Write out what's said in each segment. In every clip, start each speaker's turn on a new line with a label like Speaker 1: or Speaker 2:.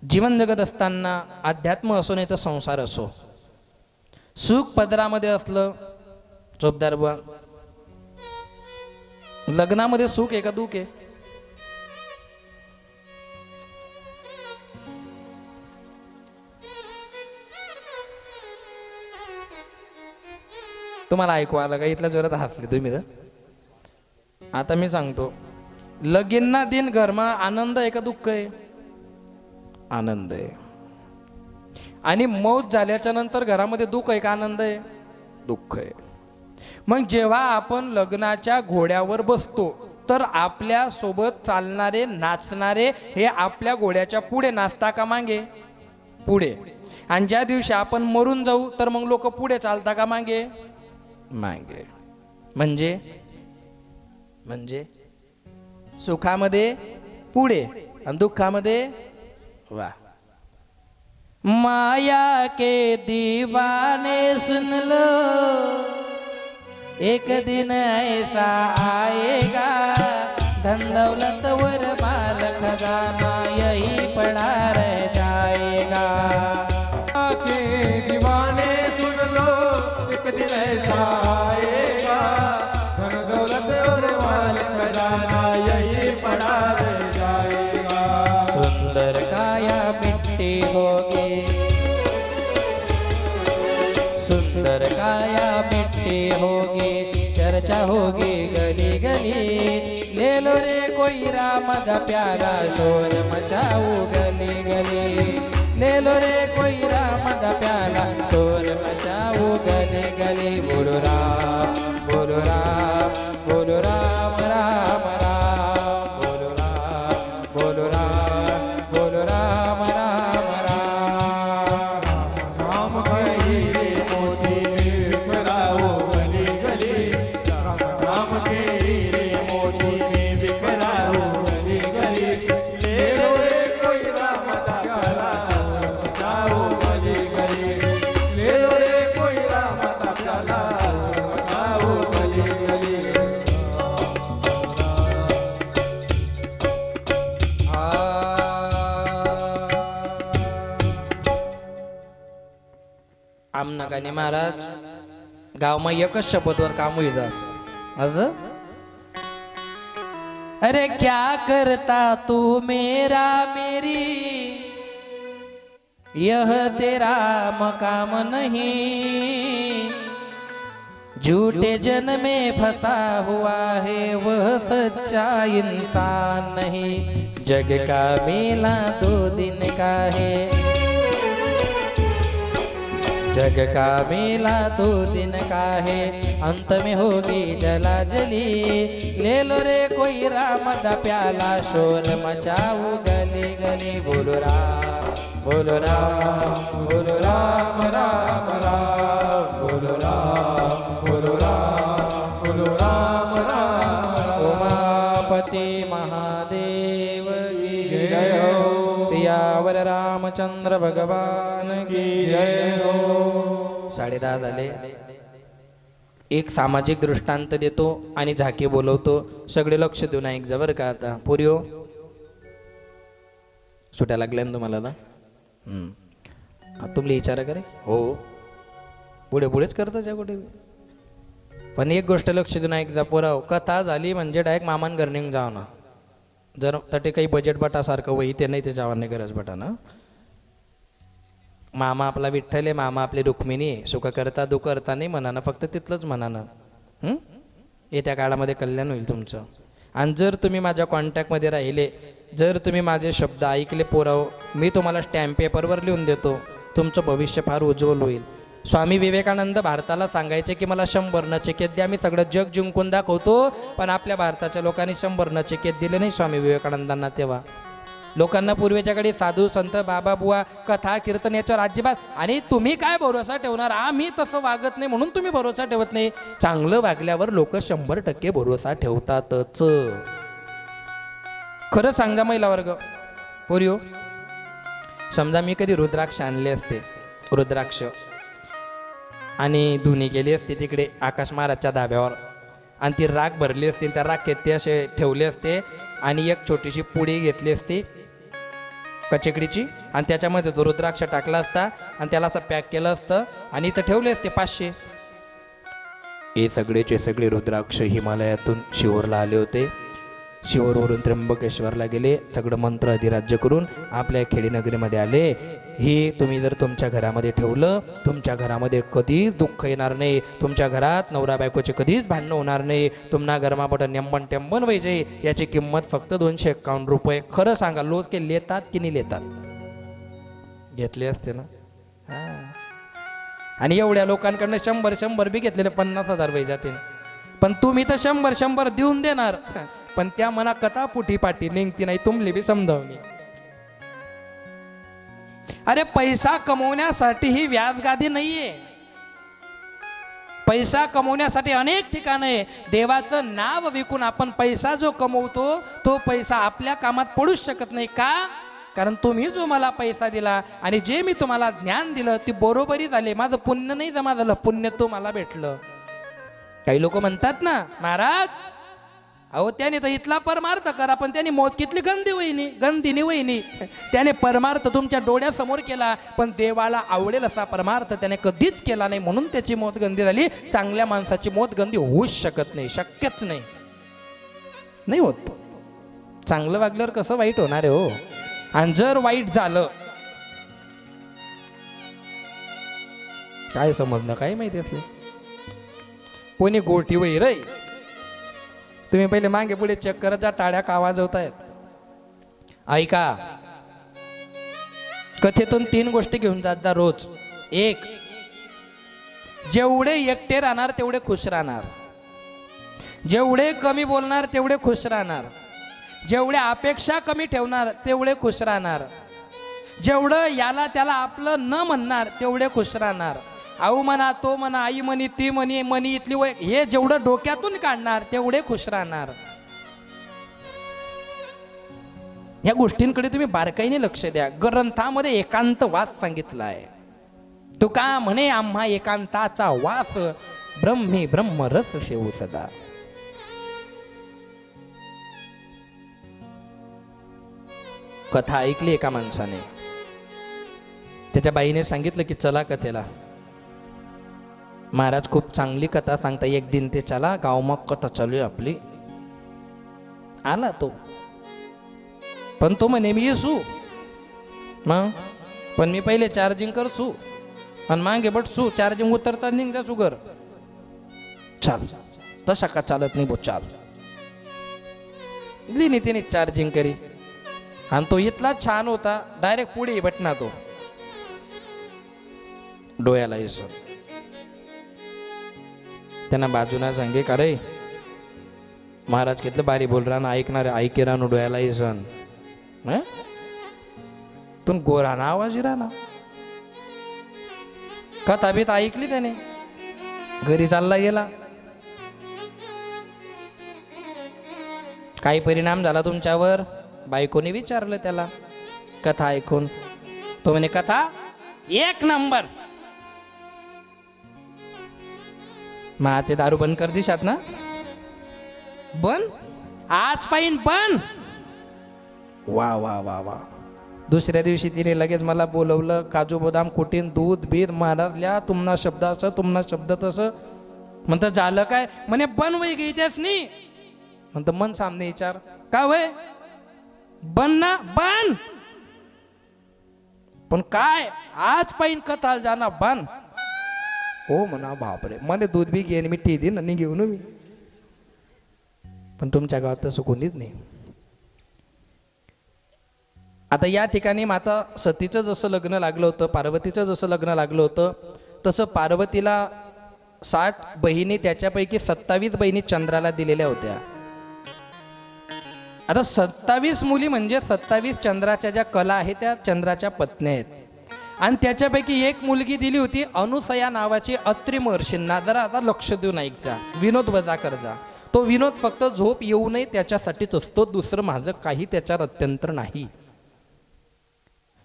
Speaker 1: जीवन जगत असताना अध्यात्म असो नाही तर संसार असो, सुख पदरामध्ये असलं, चोपदार बुवा, लग्नामध्ये सुख आहे का दुःख आहे? तुम्हाला ऐकू आलं का? इथल्या जोरात हसले तुम्ही तर. आता मी सांगतो, लगीनना दिन घरमा आनंद आहे का दुःख आहे? आनंद आहे. आणि मौत झाल्याच्या नंतर घरामध्ये दुःख आहे का आनंद आहे? दुःख आहे. मग जेव्हा आपण लग्नाच्या घोड्यावर बसतो तर आपल्या सोबत चालणारे नाचणारे हे आपल्या घोड्याच्या पुढे नाचता का मागे? पुढे. आणि ज्या दिवशी आपण मरून जाऊ तर मग लोक पुढे चालता का मागे? मागे. म्हणजे म्हणजे सुखामध्ये पुढे आणि दुःखामध्ये वाह. माया के दीवाने सुन लो, एक दिन ऐसा आएगा, धन दौलत वर माल खजाना यही पड़ा रह जाएगा.
Speaker 2: के दीवाने सुन लो, एक दिन ऐसा आएगा, धन दौलत और माल खजाना यही पड़ा रह जाएगा.
Speaker 1: सुंदर काया मिट्टी होगी, सुंदर काया मिट्टी होगी, चर्चा होगी गली गली. ले लो रे कोई राम दा प्यारा, शोर मचाऊ गली गली. ले लो रे कोई राम दा प्यारा, शोर मचाऊ गली गली. बोलो राम, बोलो राम, बोलो राम राम राम. बोलो राम, बोलो राम, बोलो राम राम राम.
Speaker 2: राम के रे मोती बिखराओ गली गली, राम के रे मोती बिखराओ गली गली. ले लो रे कोई राम दा प्यारा, बचाओ गली गली. ले लो रे कोई राम दा प्यारा, बचाओ गली गली.
Speaker 1: आमनाकाने महाराज गावमा एकच शपथवर काम होईल असं. अरे क्या करता तू मेरा मेरी, यह तेरा मकाम नहीं. झूठे जन में फंसा हुआ है वह सच्चा इंसान नहीं. जग का मेला 2 दिन का है, जग का मेला 2 दिन का है, अंत में होगी जला जली. ले लो रे कोई राम दा प्याला, शोर मचाऊ गली गली. बोलो राम, बोलो राम, बोलो राम राम राम. बोलो राम, बोलो राम, बोलो राम राम. उमापति महादेव की जय हो. सियावर रामचंद्र भगवान की जय हो. 10:30 झाले. एक सामाजिक दृष्टांत देतो आणि झाकी बोलवतो. सगळे लक्ष देऊन ऐक जा बरं का. आता पुरियो सुट्या लागल्या ना तुम्हाला ना. तुम्ही विचारा करे हो, पुढे पुढेच करतो ज्या कुठे. पण एक गोष्ट लक्ष देऊन ऐक जा पोराव. कथा झाली म्हणजे डायरेक्ट मामान घर निघून जाव ना. जर तटे काही बजेट बटासारखं वही ते नाही ते जावाने गरज बटा ना. मामा आपला विठ्ठल आहे, मामा आपली रुक्मिणी आहे. सुख करता दुःख करता नाही म्हणा ना, फक्त तिथलंच म्हणा ना. येत्या काळामध्ये कल्याण होईल तुमचं. आणि जर तुम्ही माझ्या कॉन्टॅक्टमध्ये राहिले, जर तुम्ही माझे शब्द ऐकले पोराव, मी तुम्हाला स्टॅम्प पेपरवर लिहून देतो, तुमचं भविष्य फार उज्ज्वल होईल. स्वामी विवेकानंद भारताला सांगायचे की मला 100 नचिकेत द्या, मी सगळं जग जिंकून दाखवतो. पण आपल्या भारताच्या लोकांनी 100 नचिकेत दिले नाही स्वामी विवेकानंदांना. तेव्हा लोकांना पूर्वेच्याकडे साधू संत बाबा बुवा कथा कीर्तन याच्यावर अजिबात. आणि तुम्ही काय भरोसा ठेवणार? आम्ही तसं वागत नाही म्हणून तुम्ही भरोसा ठेवत नाही. चांगलं वागल्यावर लोक 100% भरोसा ठेवतातच. खरं सांगा महिला वर्ग पोरियो, समजा मी कधी रुद्राक्ष आणले असते, रुद्राक्ष आणि धुनी केली असती तिकडे आकाश महाराजच्या धाब्यावर, आणि ती राख भरली असती, त्या राखेत ते असे ठेवले असते आणि एक छोटीशी पुडी घेतली असती कचेकडीची, आणि त्याच्यामध्ये तो रुद्राक्ष टाकला असता आणि त्याला असं पॅक केलं असतं आणि इथं ठेवले असते 500. हे सगळेचे सगळे रुद्राक्ष हिमालयातून शिहोरला आले होते. शिहोरवरून त्र्यंबकेश्वरला गेले. सगळं मंत्र अधिराज्य करून आपल्या खेडीनगरीमध्ये आले. हे तुम्ही जर तुमच्या घरामध्ये ठेवलं, तुमच्या घरामध्ये कधीच दुःख येणार नाही. तुमच्या घरात नवरा बायकोचे कधीच भांडणं होणार नाही. तुम्हाला गरमापट नेंबन टेंबन व्हायचे. याची किंमत फक्त 251 रुपये. खरं सांगा, लोक के लेतात की नाही लेतात? घेतले असते ना. आणि एवढ्या लोकांकडनं 100 बी घेतलेले 50,000 वय जाते. पण तुम्ही तर 100 देऊन देणार, पण त्या मना कथा पुठी पाठी निघती नाही. तुमले बी समजावणी. अरे पैसा कमवण्यासाठी ही व्याजगादी नाहीये. पैसा कमवण्यासाठी अनेक ठिकाणं आहे. देवाचं नाव विकून आपण पैसा जो कमवतो तो पैसा आपल्या कामात पडूच शकत नाही. का? कारण तुम्ही जो मला पैसा दिला आणि जे मी तुम्हाला ज्ञान दिलं ते बरोबरी झाले. माझं पुण्य नाही जमा झालं, पुण्य तो मला भेटलं. काही लोक म्हणतात ना, महाराज अहो त्याने तर इथला परमार्थ करा, पण त्याने मौत कितली गंदिनी वहिनी. त्याने परमार्थ तुमच्या डोळ्यासमोर केला, पण देवाला आवडेल असा परमार्थ त्याने कधीच केला नाही, म्हणून त्याची मौत गंदी झाली. चांगल्या माणसाची मौत गंदी होऊच शकत नाही, शक्यच नाही. नाही होत. चांगलं वागल्यावर कसं वाईट होणार आहे हो. आणि जर वाईट झालं काय समजणं, काय माहिती असले. कोणी गोठी वही रे. तुम्ही पहिले मागे पुढे चेक करत जा, टाळ्या का आवाज होत आहेत. ऐका, कथेतून 3 गोष्टी घेऊन जात जा रोज. 1, जेवढे एकटे राहणार तेवढे खुश राहणार. जेवढे कमी बोलणार तेवढे खुश राहणार. जेवढे अपेक्षा कमी ठेवणार तेवढे खुश राहणार. जेवढं याला त्याला आपलं न म्हणणार तेवढे खुश राहणार. आऊ म्हणा, तो म्हणा, आई म्हणी, ती म्हणी इथली वय, हे जेवढं डोक्यातून काढणार तेवढे खुश राहणार. या गोष्टींकडे तुम्ही बारकाईने लक्ष द्या. ग्रंथामध्ये एकांत वास सांगितला आहे. तो का म्हणे, आम्हा एकांताचा वास ब्रह्मी ब्रह्मरस सेवू सदा. कथा ऐकली एका माणसाने. त्याच्या बाईने सांगितलं की चला कथेला. महाराज खूप चांगली कथा सांगता, एक दिन ते चला गाव, मग कथा चालू आहे आपली. आला तो, पण तो म्हणे मी येसू मग, पण मी पहिले चार्जिंग करसू आणि मागे बटसू. चार्जिंग उतरता निघ जा सुगर. चाल तसा का चालत नाही बो, चाल. दिनी तिने चार्जिंग करी आणि तो इतला छान होता, डायरेक्ट पुढे बटना तो डोळ्याला येसो. त्यांना बाजूना सांगे का रे महाराज कितलं बारी बोल रहा ना, ऐकणार ऐके राहणं डोळ्याला येसन. तुम गोरा ना आवाज राहा ना. कथा बीत ऐकली त्याने, घरी चालला गेला. काही परिणाम झाला तुमच्यावर? बायकोने विचारलं त्याला कथा ऐकून. तो म्हणे कथा 1 नंबर. मा ते दारू बंद कर दिशात ना. बंद आज पाहिन बंद. वा वा वा वा. दुसऱ्या दिवशी तिने लगेच मला बोलवलं. काजू बदाम कुटीन दूध बीध महाराजल्या, तुमना शब्द असं, तुमना शब्द तसं. म्हणतं झालं काय? म्हणे बन वय गई त्यास नाही. म्हणतं मन सामने विचार का वय बन ना बन, पण काय आज पाहिन कथाल जाना बन. हो म्हणा बापरे, मला दूध बी घेईन मी, टी दिन आणि घेऊन मी. पण तुमच्या गावात तसं कोणीच नाही. आता या ठिकाणी माता सतीचं जसं लग्न लागलं होतं, पार्वतीचं जसं लग्न लागलं होतं, तसं पार्वतीला 60 बहिणी, त्याच्यापैकी 27 बहिणी चंद्राला दिलेल्या होत्या. आता 27 मुली म्हणजे 27 चंद्राच्या ज्या कला आहेत त्या चंद्राच्या पत्न्या आहेत. आणि त्याच्यापैकी एक मुलगी दिली होती अनुसया नावाची अत्रि महर्षींना. जरा आता लक्ष देऊन ऐकजा, विनोद वजा करजा. तो विनोद फक्त झोप येऊ नये त्याच्यासाठीच असतो, दुसरं माझं काही त्याच्यात अत्यंतर नाही.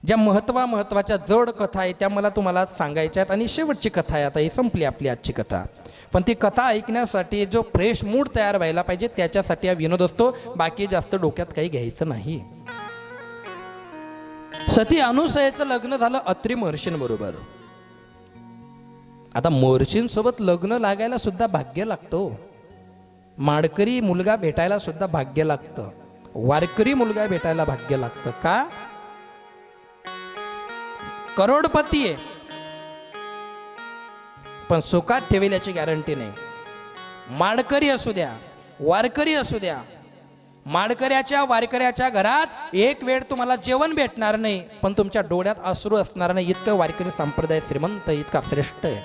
Speaker 1: ज्या महत्वाच्या जड कथा आहे त्या मला तुम्हाला सांगायच्या आहेत. आणि शेवटची कथा आहे, आता ही संपली आपली आजची कथा. पण ती कथा ऐकण्यासाठी जो फ्रेश मूड तयार व्हायला पाहिजे त्याच्यासाठी हा विनोद असतो. बाकी जास्त डोक्यात काही घ्यायचं नाही. सती अनुसयाचं लग्न झालं अत्री महर्षींबरोबर. आता महर्षींसोबत लग्न लागायला सुद्धा भाग्य लागतो. माडकरी मुलगा भेटायला सुद्धा भाग्य लागतं. वारकरी मुलगा भेटायला भाग्य लागतं. का? करोडपती आहे पण सुखात ठेवेल याची गॅरंटी नाही. माडकरी असू द्या, वारकरी असू द्या, माडकऱ्याच्या वारकऱ्याच्या घरात एक वेळ तुम्हाला जेवण भेटणार नाही पण तुमच्या डोळ्यात अश्रू असणार नाही. इतकं वारकरी संप्रदाय श्रीमंत, इतका श्रेष्ठ आहे.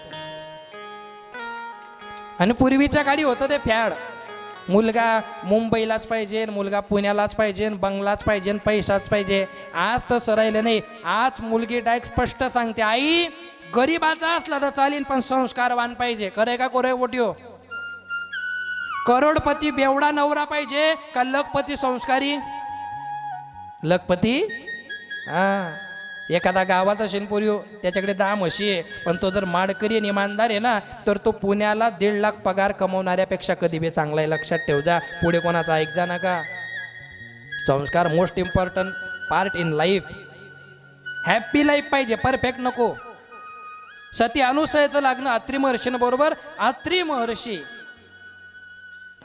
Speaker 1: आणि पूर्वीच्या काळी होतं ते फॅड, मुलगा मुंबईलाच पाहिजे, मुलगा पुण्यालाच पाहिजे, बंगलाच पाहिजे, पैसाच पाहिजे. आज तसं राहिलं नाही. आज मुलगी डायरेक्ट स्पष्ट सांगते, आई गरीबाचा असला तर चालेल पण संस्कारवान पाहिजे. खरंय का कोरे बोटिओ? करोडपती बेवडा नवरा पाहिजे का लखपती संस्कारी? लखपती. एखादा गावात असेल पोरिओ, त्याच्याकडे 10 म्हशी आहे पण तो जर माडकरी आणि इमानदार आहे ना तर तो पुण्याला 1.5 लाख पगार कमवणाऱ्यापेक्षा कधी बी चांगला आहे. लक्षात ठेव जा. पुढे कोणाचा ऐक जा नका. संस्कार most important part in life. Happy life पाहिजे, परफेक्ट नको. सती अनुसयाचं लग्न अत्री महर्षींबरोबर. अत्री महर्षी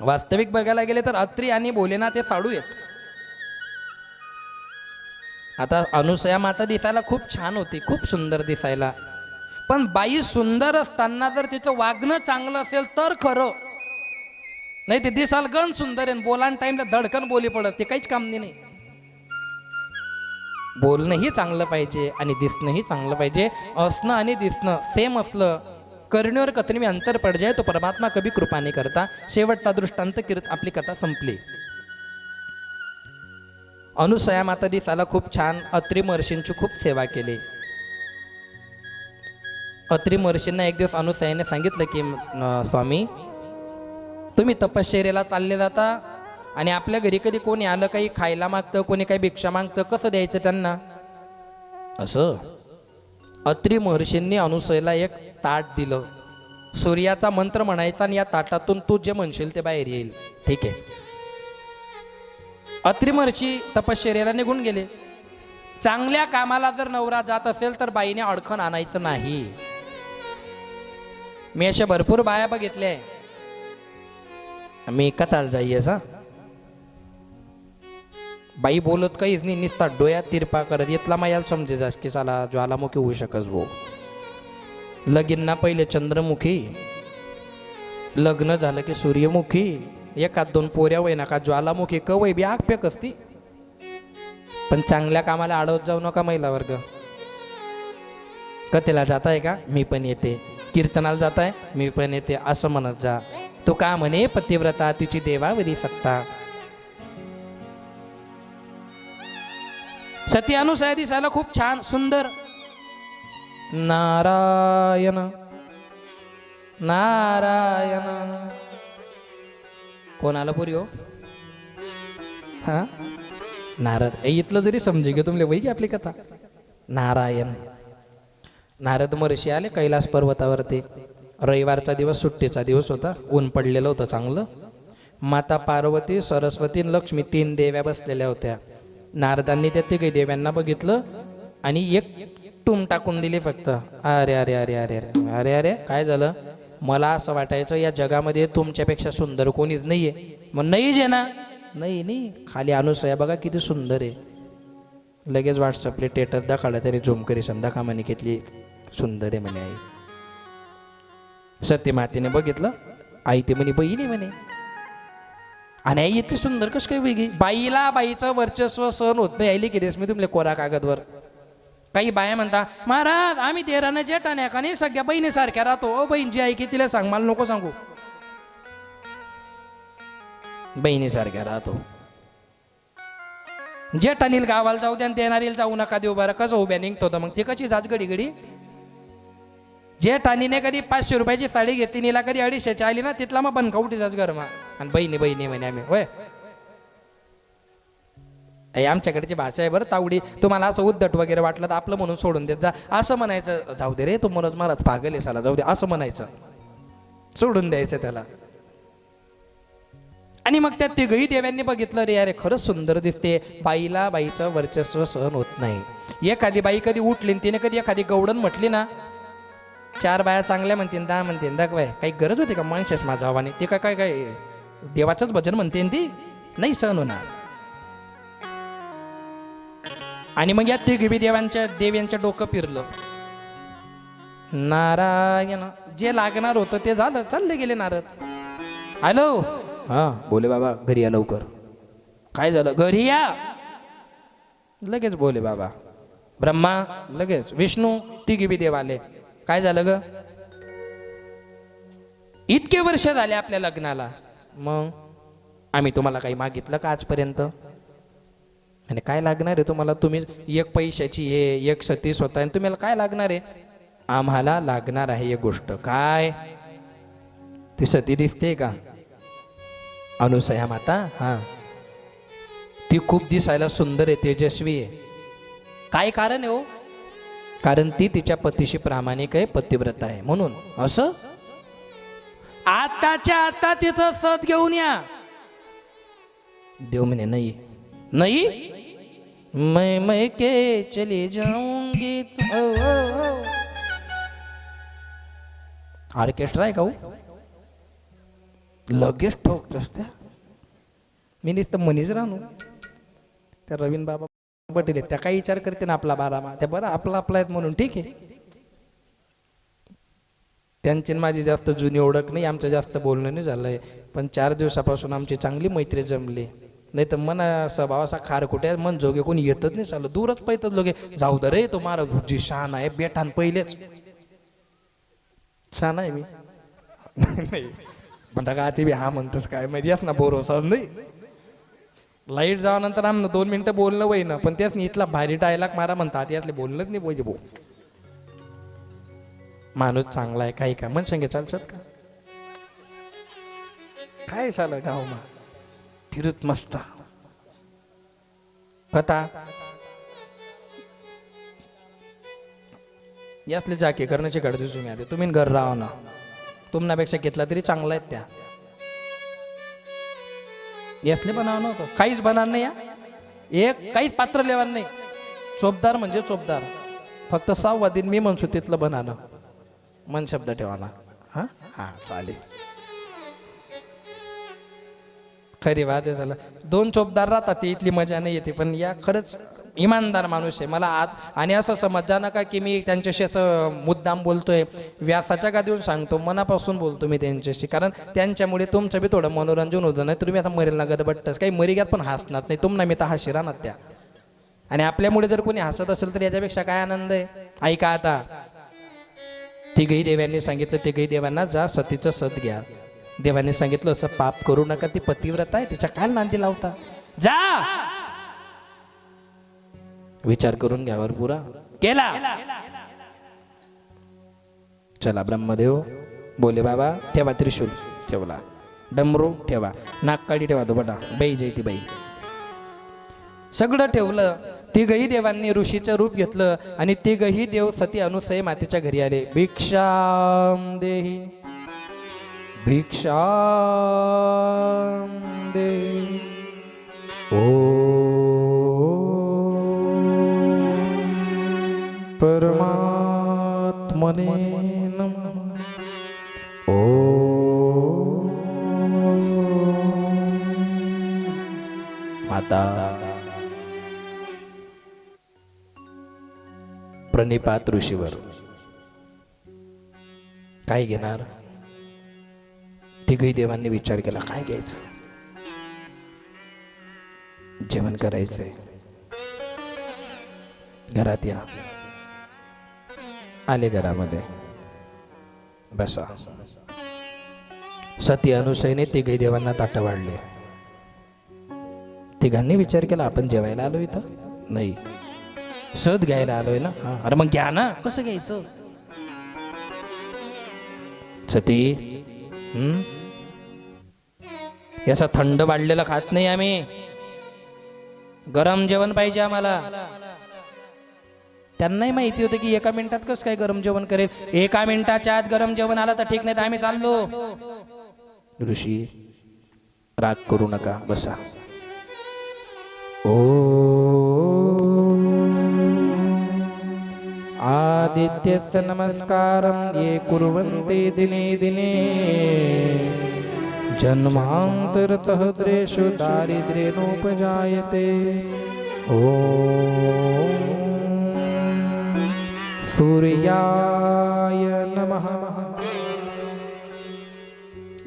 Speaker 1: वास्तविक बघायला गेले तर अत्री आणि भोलेनाथ हे साडू आहेत. आता अनुसया माता दिसायला खूप छान होती, खूप सुंदर दिसायला. पण बाई सुंदर असताना जर तिचं वागणं चांगलं असेल तर खरं, नाही ते दिसाल गण सुंदर आहे, बोलान टाइमला धडकन बोली पडत, ते काहीच काम नाही. बोलणंही चांगलं पाहिजे आणि दिसणंही चांगलं पाहिजे. असणं आणि दिसणं सेम असलं, करणीवर कथनी अंतर पड जाय तो परमात्मा कभी कृपा नाही करता. शेवटचा दृष्टांत किरत आपली कथा संपली. अनुसया माता दिसायला खूप छान. अत्री महर्षींची खूप सेवा केली. अत्री महर्षींना एक दिवस अनुसयाने सांगितलं की स्वामी, तुम्ही तपश्चर्येला चालले जाता आणि आपल्या घरी कधी कोणी आलं काही खायला मागतं, कोणी काही भिक्षा मागतं, कसं द्यायचं त्यांना? असं अत्री महर्षींनी अनुसयाला एक ताट दिलं. सूर्याचा मंत्र म्हणायचा आणि या ताटातून तू जे म्हणशील ते बाहेर येईल. ठीक आहे. अत्री महर्षी तपश्चर्येला निघून गेले. चांगल्या कामाला जर नवरा जात असेल तर बाईने अडखण आणायचं नाही. मी अशा भरपूर बाया बघितल्या आहे. मी कथाला जाईये सा बाई बोलत काहीच नाही, निसता डोळ्यात तिरपा करत. इथला मायाला समजे जास की साला ज्वालामुखी होऊ शकस भाऊ. लगीन पहिले चंद्रमुखी, लग्न झालं की सूर्यमुखी. एकात 2 पोऱ्या वय नका ज्वालामुखी कवय बी आग पेक असती. पण चांगल्या कामाला अडवत जाऊ नका महिला वर्ग. कथेला जाताय का? मी पण येते. कीर्तनाला जाताय? मी पण येते. असं म्हणत जा. तो का म्हणे पतिव्रता तिची देवावरी सत्ता. सती अनुसया दिसायला खूप छान सुंदर. नारायण नारायण. कोण आलं पुरी हो? हा नारद. इथलं जरी समजे गे तुमले वही की आपली कथा. नारायण. नारद महर्षी आले कैलास पर्वतावरती. रविवारचा दिवस, सुट्टीचा दिवस होता. ऊन पडलेलं होतं चांगलं. माता पार्वती, सरस्वती, लक्ष्मी 3 देव्या बसलेल्या होत्या. नारदांनी त्या 3 देव्यांना बघितलं आणि एक टूम टाकून दिली फक्त. अरे अरे अरे अरे अरे अरे अरे काय झालं? मला असं वाटायचं या जगामध्ये तुमच्यापेक्षा सुंदर कोणीच नाहीये. मग नाही जे ना, नाही नाही, खाली अनुसया बघा किती सुंदर आहे. लगेच व्हॉट्सअपले स्टेटस दाखवला, त्याने झूम करी संध्या म्हणे घेतली, सुंदर आहे म्हणे आई. सती मातेने बघितलं, आई ते म्हणे बहीण आहे म्हणे. आणि आई इतकी सुंदर कस काय वेगळी? बाईला बाईचं वर्चस्व सहन होत नाही. आईली कितीस मी तुमले कोरा कागदवर. काही बाया म्हणता महाराज आम्ही देरानं जेठाण्या का नाही सगळ्या बहिणीसारख्या राहतो. ओ बहीण जी ऐकी तिला सांग, मला नको सांगू. बहिणीसारख्या राहतो. जेठानील गावाला जाऊ द्या, देणारील जाऊ नका देऊ. बरं कसं उभ्या निघतो तर मग ते कशी जाच घडी घडी. जेठानीने कधी 500 रुपयाची साडी घेतली, नीला कधी 250ची आली ना, तिथला मग बनकावटी जाच घरमा. आणि बहिणी बहिणी म्हणे आम्ही. होय आमच्याकडची भाषा आहे बरं तावडी. तुम्हाला असं उद्धट वगैरे वाटलं तर आपलं म्हणून सोडून देत जा. असं म्हणायचं, जाऊ दे रे तू म्हणत महाराज पागल आहे साला, जाऊ दे असं म्हणायचं, सोडून द्यायचं त्याला. आणि मग त्या तिघही देव्यांनी बघितलं रे अरे खरंच सुंदर दिसते. बाईला बाईचं वर्चस्व सहन होत नाही. एखादी बाई कधी उठली न तिने कधी एखादी गवडण म्हटली ना, 4 बाया चांगल्या म्हणतील 10 म्हणतील दाखवाय काही गरज होती का माणसेस माझ्या आवाने? ते काय काय काय देवाचंच भजन म्हणते ती नाही सहन होणार. आणि मग या तिघी देव्यांच्या डोकं फिरलं. नारायण जे लागणार होतं ते झालं, चालले गेले नारद. हॅलो हा बोले बाबा घरी या लवकर. काय झालं? घरी या लगेच बोले बाबा. ब्रह्मा लगेच, विष्णू तिघी बी देव आले. काय झालं ग? इतके वर्ष झाले आपल्या लग्नाला, मग आम्ही तुम्हाला काही मागितलं का आजपर्यंत? आणि काय लागणार आहे तुम्हाला? तुम्ही एक पैशाची हे एक सती स्वतः, तुम्हाला काय लागणार आहे? आम्हाला लागणार आहे एक गोष्ट. काय? ती सती दिसते का अनुसया माता? हा, ती खूप दिसायला सुंदर आहे, तेजस्वी आहे. काय कारण आहे हो? कारण ती तिच्या पतीशी प्रामाणिक आहे, पतिव्रता आहे म्हणून. असं आताच्या आता तिथं सत घेऊन या. देव म्हणे नाही नाही, मैं के चली जाऊंगी. ऑर्केस्ट्रा आहे का हो? लगेच ठोकतोस त्या. मी नुसतं मनीच राहू त्या रवीन बाबा बटले त्या काही विचार करते ना आपला बारामा, त्या बरं आपला आहेत म्हणून ठीक आहे. त्यांची माझी जास्त जुनी ओळख नाही, आमचं जास्त बोलणं नाही झालंय, पण 4 दिवसापासून आमची चांगली मैत्री जमली. नाही तर मन स्वभाव असा खार कुठे मन जोगे कोणी येतच नाही, चालू दूरच पाहतात लोके. जाऊ दे रे तो मारा जी शान आहे बेठान पहिलेच शान आहे मी नाही म्हणता का ते हा म्हणतस काय माहिती ना भरोसा नाही. लाईट जावानंतर आमनं 2 मिनिटं बोलणं वय ना, पण त्याच इथला भारी डायलॉग मारा म्हणतात यातले बोलणंच नाही पाहिजे. माणूस चांगला आहे काही का मन संगे चालतात का? काय झालं गाव मा फिरत मस्त कथा यातले जाके करण्याची गरज तुम्ही आले. तुम्ही घर राहा ना, तुमच्यापेक्षा घेतला तरी चांगला आहेत त्या. यातले बनाव नव्हतं, काहीच बनार नाही. एक काहीच पात्र लेवार नाही. चोपदार म्हणजे चोपदार, फक्त 6 दिन मी म्हणसो तिथलं बनानं मन शब्द ठेवाना. हा हा चालेल. खरी बात आहे. झालं 2 चोपदार राहतात ते इथली मजा नाही येते, पण या खरंच इमानदार माणूस आहे. मला आत आणि असं समजा नका की मी त्यांच्याशी असं मुद्दाम बोलतोय, व्यासाच्या गादीवरून सांगतो, मनापासून बोलतो मी त्यांच्याशी. कारण त्यांच्यामुळे तुमचं बी थोडं मनोरंजन होतं. नाही तुम्ही आता मरेल ना गदबट्टच काही मरिग्यात पण हसणार नाही तुम्हाला मी तर हशी राहणार त्या. आणि आपल्यामुळे जर कोणी हसत असेल तर याच्यापेक्षा काय आनंद आहे. ऐका आता, तिघही देवांनी सांगितलं, तिघही देवांना जा सतीचं सत घ्या. देवांनी सांगितलं असं पाप करू नका, ती पतिव्रता आहे, तिच्या काय नांदी लावता, जा विचार करून घ्यावर पुरा केला. चला ब्रह्मदेव बोले बाबा ठेवा त्रिशूल ठेवला, डमरू ठेवा, नागकाळी ठेवा, तो बटा बाई जयती बाई सगळं ठेवलं. तिघही देवांनी ऋषीचं रूप घेतलं आणि तिघही देव सती अनुसये मातेच्या घरी आले. भिक्षाम देही भिक्षाम देही ओ परमात्मने नमः. ओ माता प्रणिपात ऋषीवर काय घेणार. तिघही देवांनी विचार केला काय घ्यायचं. जेवण करायचंय, घरात या. आले घरामध्ये, बसा. सती अनुसयने तिघही देवांना ताटं वाढले. तिघांनी विचार केला आपण जेवायला आलो इथं नाही, सत घ्यायला आलोय ना. अरे मग घ्या ना, कसं घ्यायचं. सती याचा थंड वाढलेला खात नाही आम्ही, गरम जेवण पाहिजे आम्हाला. त्यांनाही माहिती होतं की 1 मिनिटात कसं काय गरम जेवण करेल. 1 मिनिटाच्या आत गरम जेवण आलं तर ठीक, नाही तर आम्ही चाललो. ऋषी राग करू नका, बसा. ओ आदित्यस्य नमस्कारं ये कुर्वन्ति दिने दिने जन्मान्तरतः द्रेषु दारिद्र्येणोपजायते. ॐ सूर्याय नमः.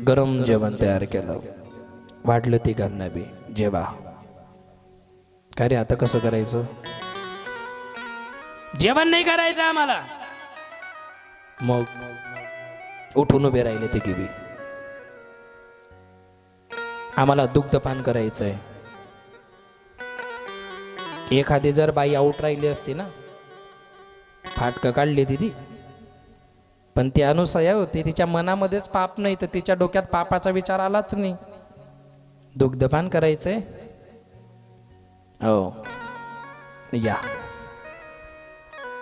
Speaker 1: गरम जेवण तयार केलं, वाढलं तिघांना बी. जेवा. काय रे, आता कसं करायचं? जेवण नाही करायचं आम्हाला. मग उठून उभे राहिले तिघी बी. आम्हाला दुग्धपान करायचंय. एखादी जर बाई आऊट राहिली असती ना, फाटकं काढली ती, पण ती अनुसया होती, तिच्या मनामध्येच पाप नाही, तर तिच्या डोक्यात पापाचा विचार आलाच नाही. दुग्धपान करायचंय. हो या,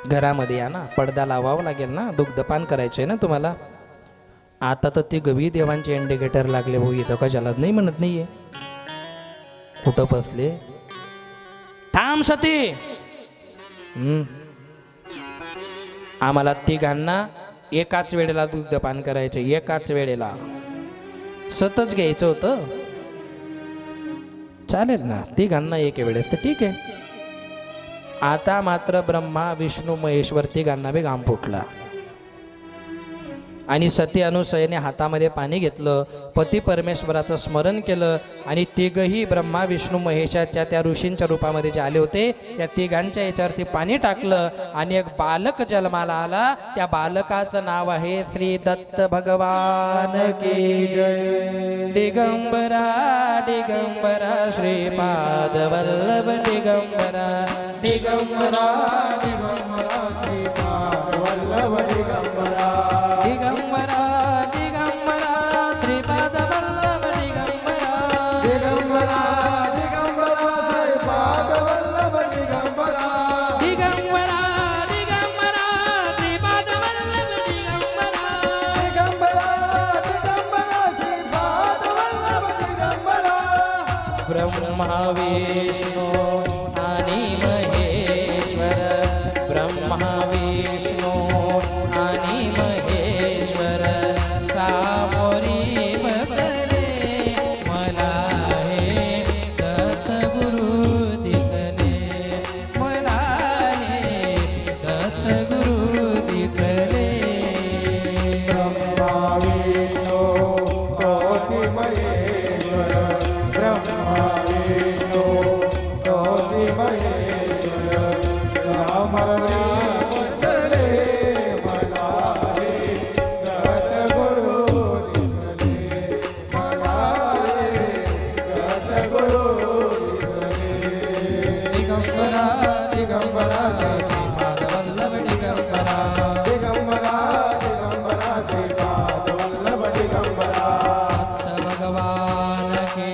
Speaker 1: घरामध्ये या ना, पडदा लावावा लागेल ना, दुग्धपान करायचंय ना तुम्हाला. आता तर ते गवी देवांचे इंडिकेटर लागले भाऊ, इथं कशाला नाही म्हणत नाहीये. कुठं बसले? थांब सती. आम्हाला तिघांना एकाच वेळेला दुग्धपान करायचं, एकाच वेळेला. सतत घ्यायचं होतं. चालेल ना, तिघांना एके वेळेस तर ठीक आहे. आता मात्र ब्रह्मा विष्णू महेश्वर तिघांना बी घाम फुटला. आणि सती अनुसयेने हातामध्ये पाणी घेतलं, पती परमेश्वराचं स्मरण केलं, आणि तिघही ब्रह्मा विष्णू महेशाच्या त्या ऋषींच्या रूपामध्ये जे आले होते, त्या तिघांच्या याच्यावरती पाणी टाकलं, आणि एक बालक जन्माला आला. त्या बालकाचं नाव आहे श्री दत्त भगवान की जय. दिगंबरा दिगंबरा श्रीपाद वल्लभ दिगंबरा दिगंबरा दिगंबरा श्रीपाद वल्लभ दिगंबरा दिगंबरा दिगंबरा श्रीपाद वल्लभ दिगंबरा दिगंबरा दिगंबरा श्रीपाद वल्लभ दिगंबरा दिगंबरा दिगंबरा श्रीपाद वल्लभ दिगंबरा दिगंबरा दिगंबरा श्रीपाद वल्लभ दिगंबरा. ब्रह्मा विष्णू आणि महेश्वर, ब्रह्मा विष्णू आणि महेश्वर सामोरी बसले. मला हे दत्तगुरु दिसले, मला हे दत्तगुरु दिसले.
Speaker 2: ब्रह्मा विष्णू ज्योती महेश्वर, ब्रह्मा विष्णू ज्योती महेश्वर सामोरी बसले. मला हे दत्तगुरु दिसले, मला हे दत्तगुरु दिसले.
Speaker 1: दिगंबरा दिगंबरा श्रीपाद वल्लभ दिगंबरा
Speaker 2: दिगंबरा दिगंबरा श्रीपाद वल्लभ दिगंबरा.
Speaker 1: दत्त भगवान की.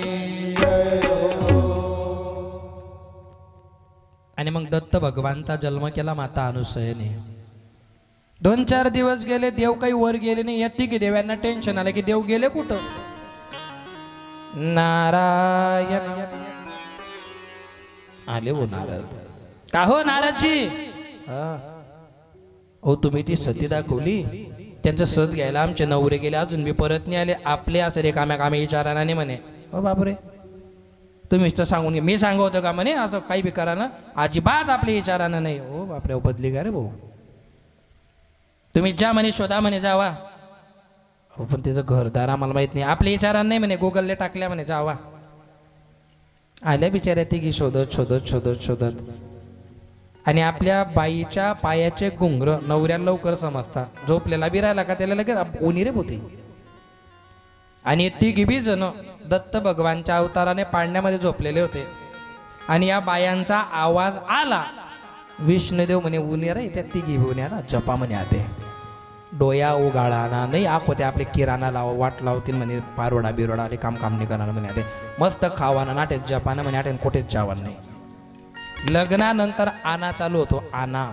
Speaker 1: आणि मग दत्त भगवानचा जन्म केला माता अनुसयेने. 2-4 दिवस गेले, देव काही वर गेले नाही. येते की देवांना टेन्शन आलं की देव गेले कुठं. नारायण आले हो नारद. का हो नारदजी? हो तुम्ही ती सती दाखवली, त्यांचं सत घ्यायला आमचे नवरे गेले, अजून बी परत नाही आले. आपले असं रे काम्या कामे विचारा नाही म्हणे. हो बापरे, तुम्हीच तर सांगून घे. मी सांगू होतं का म्हणे असं काही बी करा ना, अजिबात आपले विचारानं नाही. हो बापरे, बदली का रे भाऊ. तुम्ही जा म्हणे, शोधा म्हणे, जावा. हो पण त्याचं घरदार आम्हाला माहित नाही, आपले विचारानं नाही म्हणे, गुगलला टाकल्या म्हणे, जावा. आल्या बिचाऱ्या तिघी शोधत शोधत शोधत शोधत. आणि आपल्या बाईच्या पायाचे घुंगर नवऱ्याला लवकर समजता. झोपलेला बी राहिला का त्याला लगेच ओनी रे होती. आणि तिघी बी जण दत्त भगवानच्या अवताराने पाळण्यामध्ये झोपलेले होते. आणि या बायांचा आवाज आला. विष्णुदेव म्हणे उन्हे रे, त्या तिघी उन्ह्या ना जपा म्हणे आते. डोया उगाळाना नाही आखोते आपले किराणा लाव वाट लावतील म्हणे, पारोडा बिरोडा आले काम नाही करणार म्हणे आते. मस्त खावाना नाटेत जपाना म्हणे आटे, कुठेच जावण नाही. लग्नानंतर आना चालू होतो. आना,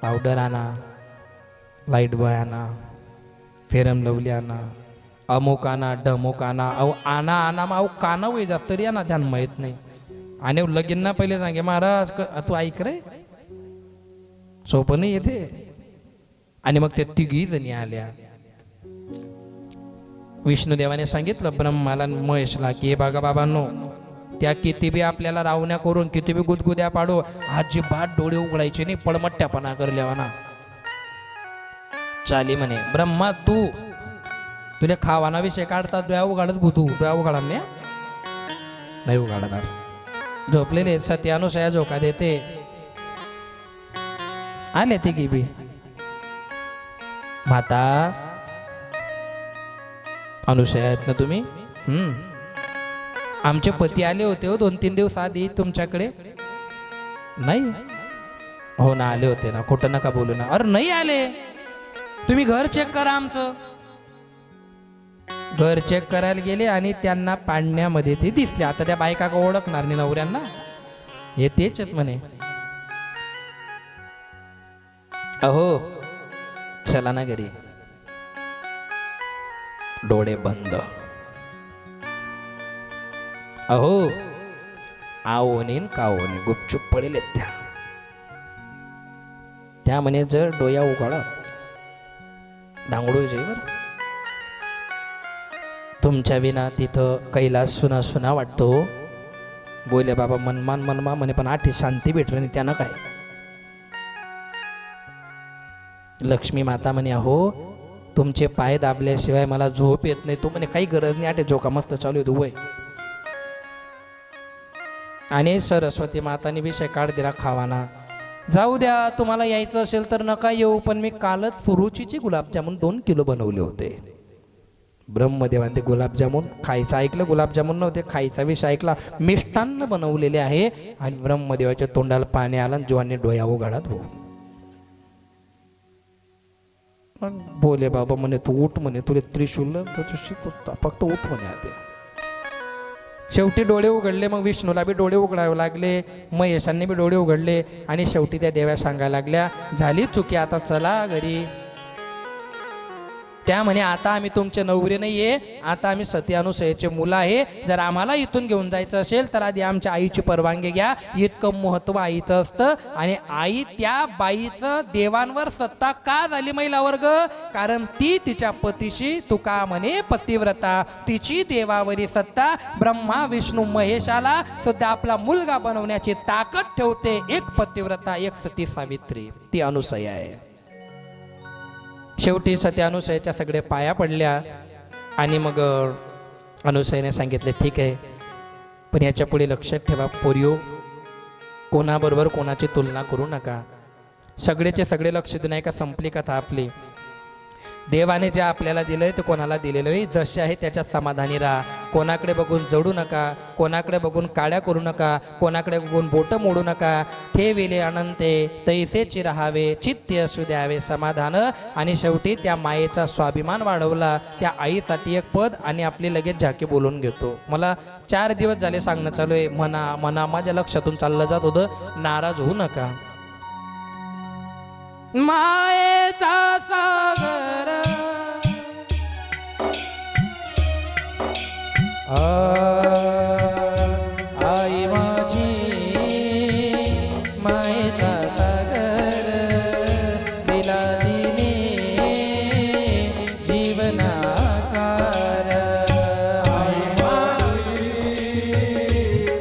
Speaker 1: पावडर आणा, लाईट बॉय आणा, फेरम लवली आणा, अमुकाना डमुकाना अहो आना आना अहो काना वय जास्त तरी ना ध्यान माहीत नाही. आणि लगीन ना पहिले सांगे महाराज तू ऐक रे सोपं नाही येते. आणि मग त्या तिघी जणी आल्या. विष्णुदेवाने सांगितलं ब्रह्माला आणि महेशला की हे बघा बाबांनो, त्या किती बी आपल्याला रावण्या करून किती बी गुदगुद्या पाडो अजिबात डोळे उघडायचे नाही, पडमट्ट्यापणा करल्यावाना चाली म्हणे. ब्रह्मा तू तुला खावाना विषय काढतात डोळ्या उघाडत भूतू डोळ्या उघाडा नाही उघाडणार. झोपलेले सत्यानुसया झोका देते. आले ते की बी माता अनुसया आहेत ना तुम्ही? आमचे पती आले होते हो 2-3 दिवस आधी तुमच्याकडे. नाही हो ना आले होते ना, खोटं नका बोलू ना. अरे नाही आले, तुम्ही घर चेक करा. आमचं घर चेक करायला गेले आणि त्यांना पाण्यामध्ये ते दिसले. आता त्या बायका का ओळखणार नाही नवऱ्यांना? हे तेच आहेत म्हणे. अहो चला ना घरी. डोळे बंद. अहो आवोने कावोने गुपचूप पडेल त्या म्हणे जर डोया उघडा डांगडो जेवर तुमच्या विना तिथं कैलास सुना सुना वाटतो. बोले बाबा मनमान मनमा म्हणे पण आठी शांती भेटली नाही त्यानं काय. लक्ष्मी माता म्हणे अहो तुमचे पाय दाबल्याशिवाय मला झोप येत नाही. तू म्हणे काही गरज नाही, आठे झोका मस्त चालू आहे वय. आणि सरस्वती माताने विषय काढ दिला खावाना. जाऊ द्या तुम्हाला यायचं असेल तर नका येऊ, पण मी कालच सुरुचीचे गुलाबजामुन 2 किलो बनवले होते. ब्रह्मदेवाने ते गुलाबजामुन खायचं ऐकलं, गुलाबजामुन नव्हते खायचा विषय ऐकला. मिष्टान्न बनवलेले आहे. आणि ब्रह्मदेवाच्या तोंडाला पाणी आलं आणि जीवांनी डोया उघडत हो. बोले बाबा म्हणे तू उठ म्हणे, तुला त्रिशूल फक्त उठ म्हणे. आते शेवटी डोळे उघडले. मग विष्णूला बी डोळे उघडावे लागले, महेशांनी बी डोळे उघडले. आणि शेवटी त्या देव्या सांगायला लागल्या झाली चुकी, आता चला घरी. त्या म्हणे आता आम्ही तुमचे नवरे नाहीये, आता आम्ही सती अनुसयाचे मुलं आहे. जर आम्हाला इथून घेऊन जायचं असेल तर आधी आमच्या आईची परवानगी घ्या. इतकं महत्व आईचं असतं. आणि आई त्या बाईचं देवांवर सत्ता का झाली महिला वर्ग? कारण ती तिच्या पतीशी तुका म्हणे पतिव्रता, तिची देवावरी सत्ता. ब्रह्मा विष्णू महेशाला सुद्धा आपला मुलगा बनवण्याची ताकद ठेवते. एक पतिव्रता, एक सती सावित्री, ती अनुसया आहे. शेवटी सत्या अनुसयाच्या सगळे पाया पडल्या. आणि मग अनुसयाने सांगितले ठीक आहे, पण याच्या पुढे लक्षात ठेवा पोरियो, कोणाबरोबर कोणाची तुलना करू नका. सगळेचे सगळे लक्ष देऊ नये का संपली कथा आपली. देवाने जे आपल्याला दिलंय ते कोणाला दिलेलं नाही. जसे आहे त्याच्यात समाधानी राहा. कोणाकडे बघून जडू नका, कोणाकडे बघून काड्या करू नका, कोणाकडे बघून बोटं मोडू नका. ठेविले अनंते तैसेची राहावे, चित्ते असू द्यावे समाधान. आणि शेवटी त्या मायेचा स्वाभिमान वाढवला. त्या आईसाठी एक पद आणि आपली लगेच झाकी बोलून घेतो. मला 4 दिवस झाले सांगणं चालू आहे. म्हणा म्हणा माझ्या लक्षातून चाललं जात होतं. नाराज होऊ नका. मायेचा सागर आई माझी, मायेचा सागर दिला दिने जीवनाकार.
Speaker 2: आई माझी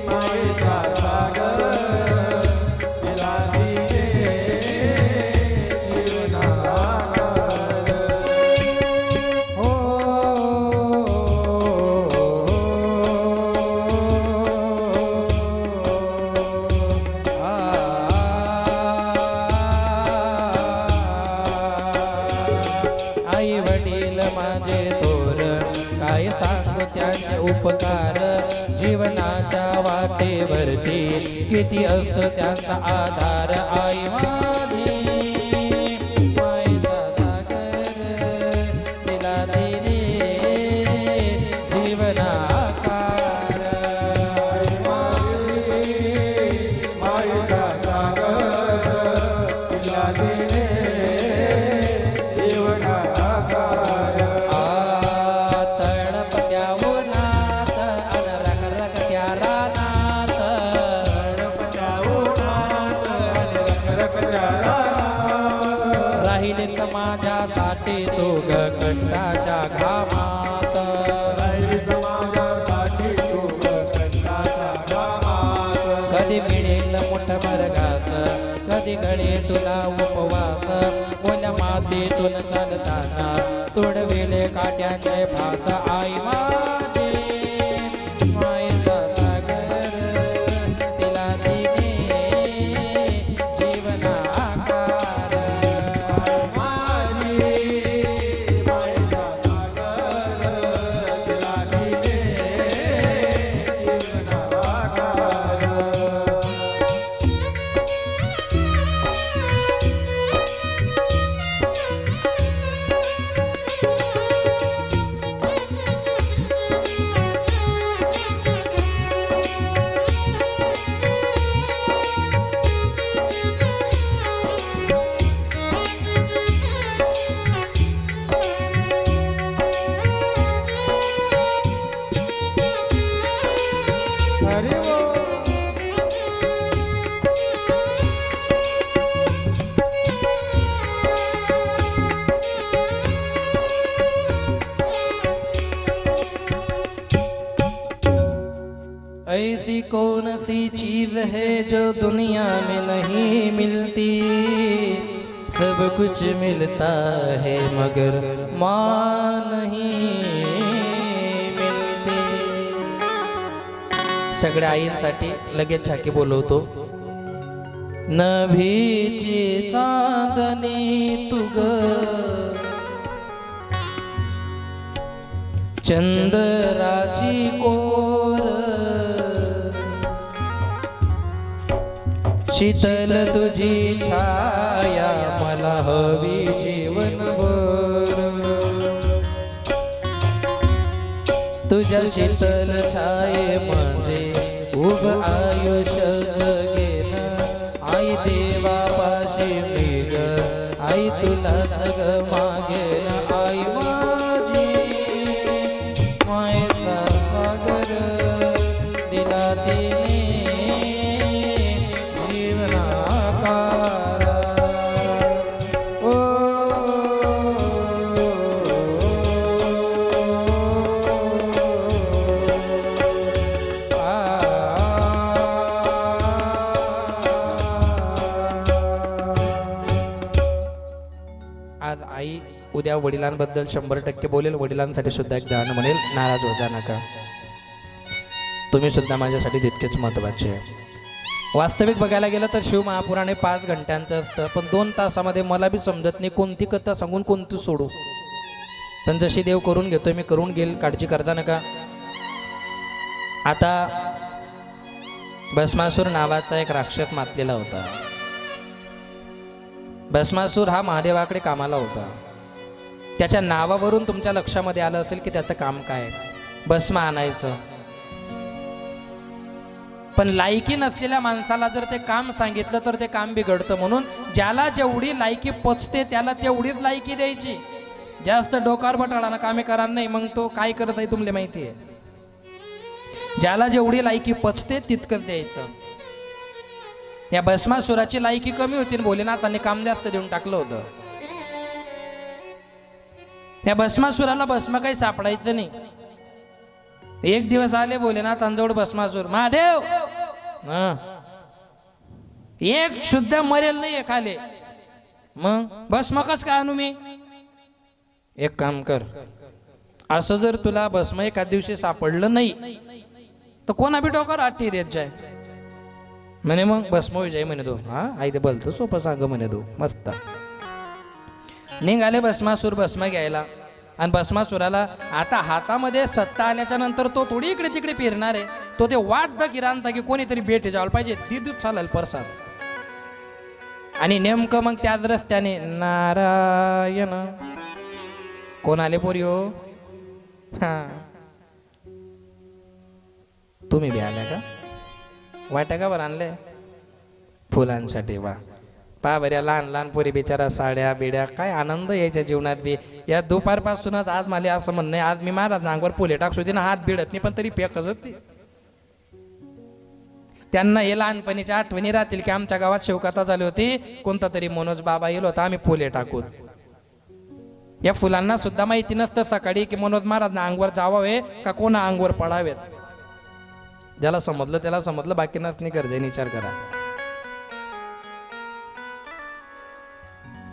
Speaker 2: मायेचा सागर दिला दिने जीवनाकार.
Speaker 1: हो आई वडील माझे थोर, काय सांगू त्यांचे उपकार. जीवनाच्या वाटेवरती किती असतो त्यांचा आधार. आई माझी मायेचा सागर दिला दिने जीवनाकार.
Speaker 2: आई माझी मायेचा सागर दिला दिने जीवनाकार.
Speaker 1: राहील समाजासाठी तू ग कष्टाच्या घामात.
Speaker 2: राहील समाजासाठी तू कष्टाच्या घामात.
Speaker 1: कधी मिळेल मुठभर घास, कधी घडे तुला उपवास. ओल्या मातीतून चालताना तुडविले काट्यांचे फास. आई माझे मायेचा सागर तिला दिले जीवन आकार.
Speaker 2: माझी मायेचा सागर तिला दिले जीवनाला आकार. हरी बोल.
Speaker 1: ऐसी कौन सी चीज है जो दुनिया में नहीं मिलती. सब कुछ मिलता है मगर माँ नहीं मिलती. सगळ्या आईंसाठी लगेच छाके बोलवतो. नभीची चांदणी तुग चंद्राची कोर. शीतल तुझी छाया मला हवी जीवनभर. तुझ्या शीतल छायेमध्ये उभ आयुष्य जगेन. आई देवापाशी मी ग आई तुला सग मागेन. आई माझी मायेचा सागर दिला तिने जीवनाकार. ओ आज आई उद्या वडिलांबद्दल 100% बोलेल. वडिलांसाठी सुद्धा एक गाणं म्हणेल. नाराज हो जा नका, तुम्ही सुद्धा माझ्यासाठी तितकेच महत्वाचे आहे. वास्तविक बघायला गेलं तर शिव महापुराणे 5 घंट्यांचं असतं, पण 2 तासामध्ये मला बी समजत नाही कोणती कथा सांगून कोणती सोडू. पण जशी देव करून घेतोय मी करून घेईल, काळजी करता नका. आता भस्मासूर नावाचा एक राक्षस मातलेला होता. भस्मासूर हा महादेवाकडे कामाला होता. त्याच्या नावावरून तुमच्या लक्षामध्ये आलं असेल की त्याचं काम काय, भस्म आणायचं. पण लायकी नसलेल्या माणसाला जर ते काम सांगितलं तर ते काम बिघडतं. म्हणून ज्याला जेवढी लायकी पचते त्याला तेवढीच लायकी द्यायची. जास्त डोकार बटाळाना कामे करा नाही, मग तो काय करत आहे तुम्हाला माहिती आहे. ज्याला जेवढी लायकी पचते तितकंच द्यायचं. या भस्मासुराची लायकी कमी होती, भोलेनाथांनी काम जास्त देऊन टाकलं होतं. या भस्मासुराला भस्म काही सापडायचं नाही. एक दिवस आले भोलेनाथांजवळ भस्मासूर, महादेव एक सुद्धा मरेल नाही खाले, मग भस्म कस काय आणू मी. एक काम कर, असं जर तुला भस्म एका दिवशी सापडलं नाही तर कोणा बी डोकर आठी देत जाय म्हणे. मग भस्म होई जाय म्हणे तो. हा आई ते बोलतो सोपं सांग म्हणे तो. मस्त निघाले भस्मासूर भस्म घ्यायला. आणि भस्मासुराला आता हातामध्ये सत्ता आल्याच्या नंतर तो थोडी इकडे तिकडे फिरणार आहे. तो ते वाट द किराणता की कोणीतरी भेटे जायला पाहिजे, दिदूच चालेल प्रसाद. आणि नेमकं मग त्याच रस्त्याने नारायण कोण आले पोरी हो. हा तुम्ही बी आल्या का, वाट्या का बरं आणले फुलांसाठी. वा पा बऱ्या लहान लहान पोरी बिचारा साड्या बिड्या, काय आनंद यायच्या जीवनात बी. या दुपारपासूनच आज मला असं म्हणणं, आज मी महाराज अंगावर फुले टाकसू दे ना, हात भिडत नाही पण तरी फेकच होती. त्यांना हे लहानपणीच्या आठवणी राहतील की आमच्या गावात शौकता झाली होती, कोणता तरी मनोज बाबा येलो होता, आम्ही फुले टाकू. या फुलांना सुद्धा माहिती नसतं सकाळी की मनोज महाराज अंगवर जावावे का कोणा अंगवर पडावेत. ज्याला समजलं त्याला समजलं, बाकी नाही गरजे विचार करा.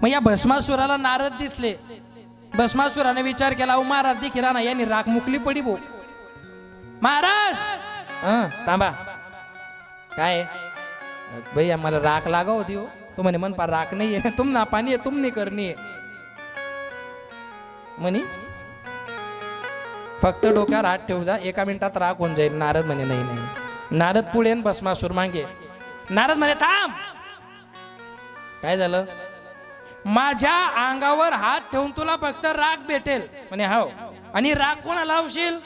Speaker 1: मग या भस्मासुराला नारद दिसले. भस्मासुराने विचार केला, अहो महाराज देखील ना यांनी राख मुकली पडी भो. महाराज थांबा, काय भाई आम्हाला राख लागा होती हो. तो म्हणे मन पा राख नाही आहे, तुम ना पाणी आहे, तुम नाही करणी आहे म्हणे. फक्त डोक्यावर हात ठेवू जा, 1 मिनिटात राख होऊन जाईल. नारद म्हणे नाही नाही. नारद पुढे भस्मासूर मागे. नारद म्हणे थांब. काय झालं? माझ्या अंगावर हात ठेवून तुला फक्त राख भेटेल म्हणे. हाव. आणि राख कोणाला लावशील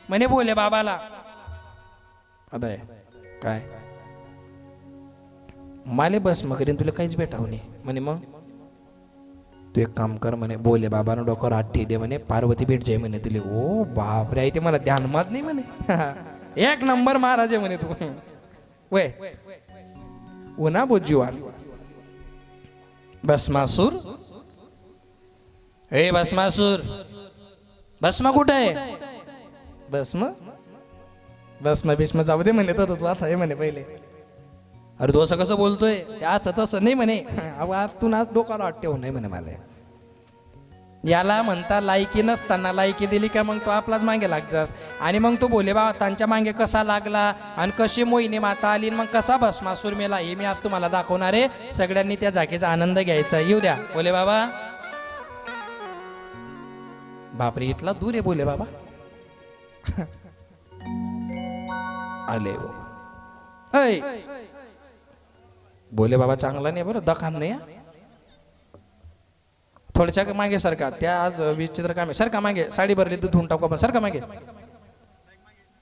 Speaker 1: म्हणे? बोले बाबाला. अदय काय माले भस्म करीन तुला काहीच भेटाव नाही म्हणे. मग तू एक काम कर म्हणे, बोले बाबानं डोक्यावर हात ठेवले म्हणे, पार्वती भेट जाय म्हणे तुले. ओ बाप रे, ते मला ध्यानमात नाही म्हणे. 1 नंबर महाराज आहे म्हणे तू. वय उन्हा बोजीवान. भस्मासूर, ए भस्मासूर, भस्म कुठे आहे? भस्म भस्म भीष्म जाऊ दे म्हणे. तर तू आता आहे म्हणे पहिले. अरे तू असं कसं बोलतोय? त्याच तसं नाही म्हणे. तू ना डोक्याला हात ठेवू नाही म्हणे मला. याला म्हणता लायकी नसताना लायकी दिली का मग तो आपलाच मागे लागजास. आणि मग तो बोले बाबा त्यांच्या मागे कसा लागला आणि कशी मोहिनी माता आली, मग कसा भस्मासूर मेला हे मी आज तुम्हाला दाखवणार आहे. सगळ्यांनी त्या जागेचा आनंद घ्यायचा. येऊ द्या बोले बाबा. बापरे, इथला दूर आहे बोले बाबा. आले ऐ बोले बाबा चांगला नाही बरं, दखान नाही. थोडच्या मागे सारखा, त्या आज विचित्र काम आहे. सारखा मागे साडी भरली तर धुवून टाकू आपण. सारखा मागे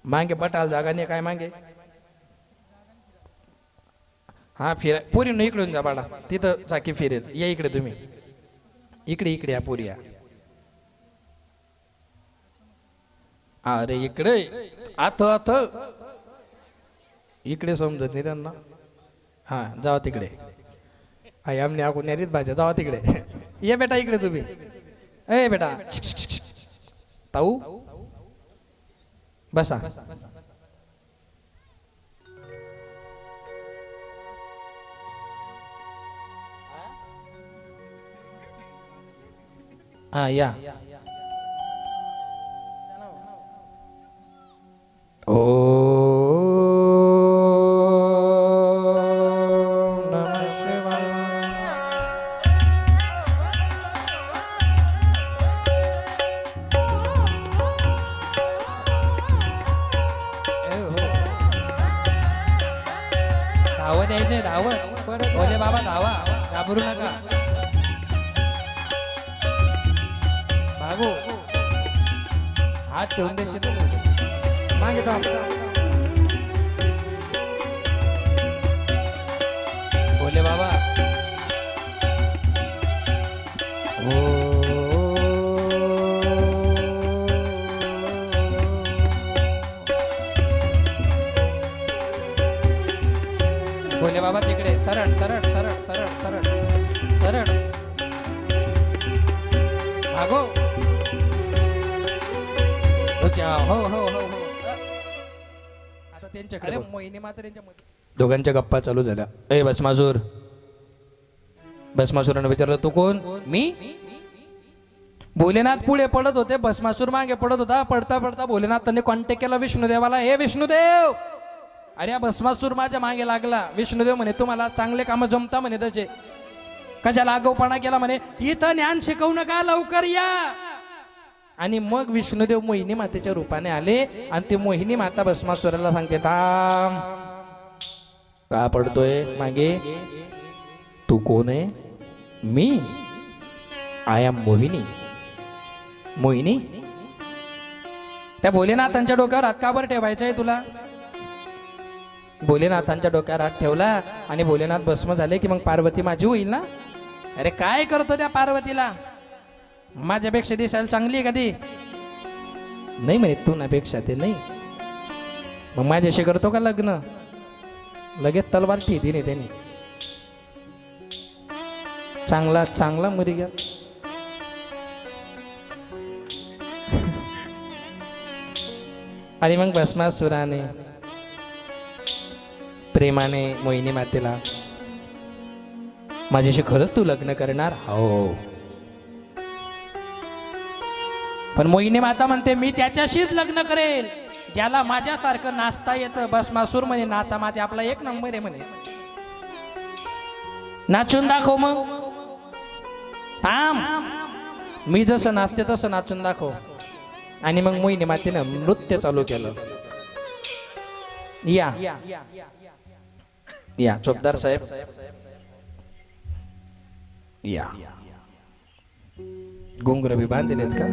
Speaker 1: मागे बटाल जागा नाही काय मागे. हा फिरा पुरी न इकडून जा बाळा, तिथं चाकी फिरेल. या इकडे तुम्ही, इकडे इकडे या पुरी या. अरे इकडे आथ आथ इकडे समजत नाही त्यांना. हा जावा तिकडे. आई आमने आकून यारीत भाज्या जावा तिकडे. ये बेटा इकडे तुम्ही. ए बेटा ताऊ बसा. हा या. धावत यायचे धावत. बोले बाबा धावा, घाबरू नका. भागो. हात ठेवून देशील मागे थांब. बोले बाबा. बोले बाबा तिकडे सरळ सरळ सरळ सरळ सरळ सरळ. भागो. हो हो हो हो. आता त्यांच्याकडे मोहिनी मात्र त्यांच्यामध्ये दोघांच्या गप्पा चालू झाल्या. ए भस्मासूर. भस्मासुरानं विचारलं तू कोण? मी. भोलेनाथ पुढे पडत होते, भस्मासूर मागे पडत होता. पडता पडता भोलेनाथांनी कॉन्टॅक्ट केला विष्णुदेवाला. हे विष्णुदेव, अरे भस्मासूर माझ्या मागे लागला. विष्णुदेव म्हणे तुम्हाला चांगले काम जमता म्हणे त्याचे, कशाला आगाऊपणा केला म्हणे. इथं ज्ञान शिकवू नका, लवकर या. आणि मग विष्णुदेव मोहिनी मातेच्या रूपाने आले आणि ते मोहिनी माता भस्मासुराला सांगते थांब. का पडतोय मागे? तू कोण आहे? मी आय एम मोहिनी. मोहिनी. त्या भोलेनाथांच्या डोक्यावर हात का बरं ठेवायचा आहे तुला? भोलेनाथांच्या डोक्यावर हात ठेवला आणि भोलेनाथ भस्म झाले की मग पार्वती माझी होईल ना. अरे काय करतो त्या पार्वतीला? माझ्यापेक्षा दिसायला चांगली आहे कधी? नाही म्हणे तू नापेक्षा ते नाही. मग माझ्याशी करतो का लग्न? लगेच तलवार ठेवली नाही त्यांनी. चांगला चांगला मरी घ्या. आणि मग भस्मासुराने प्रेमाने मोहिनी मातेला, माझ्याशी खरंच तू लग्न करणार? हो. पण मोहिनी माता म्हणते, मी त्याच्याशीच लग्न करेल ज्याला माझ्यासारखं नाचता येतं. भस्मासूर म्हणे, नाचा माते आपला एक नंबर आहे म्हणे, नाचून दाखव. मग थांब, मी जसं नाचते तसं नाचून दाखव. आणि मग मोहिनी मातेनं नृत्य चालू केलं. या या चोपदार साहेब या. घुंगरं बी बांधलेत का?